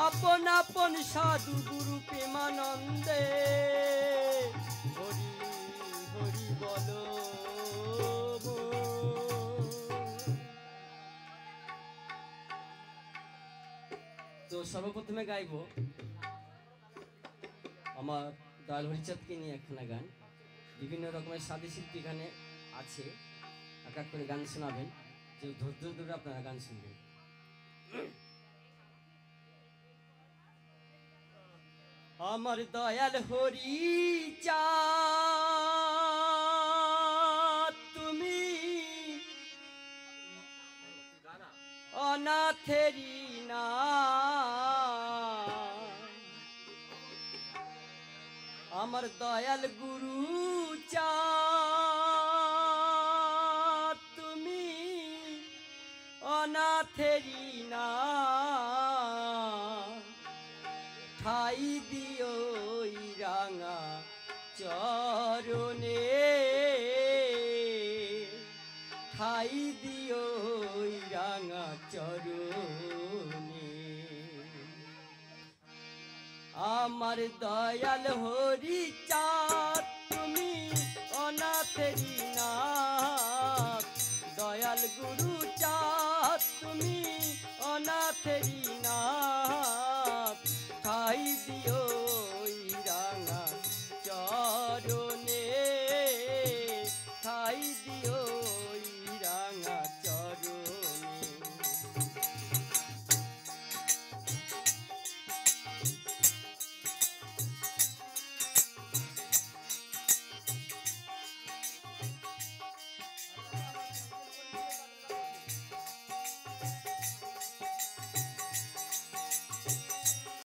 আপন আপন সাধু গুরু প্রেমানন্দে হরি হরি বলো। তো সর্বপ্রথমে গাইব আমার দয়াল হরিচাঁদকে নিয়ে একখানা গান। বিভিন্ন রকমের সাথী শিল্পী এখানে আছে, এক এক করে গান শোনাবেন, যে ধৈর্য ধরে আপনারা গান শুনবেন। আমার দয়াল হরিচাঁদ তুমি অনাথেরি না, আমার দয়াল গুরু চাঁদ তুমি অনাথেরি না, ঠাই দিও রাঙা চরণে, ঠাই দিও রাঙা চরণে। আমার দয়াল হরিচাঁদ তুমি অনাথেরি নাথ, দয়াল গুরু চাঁদ তুমি অনাথেরি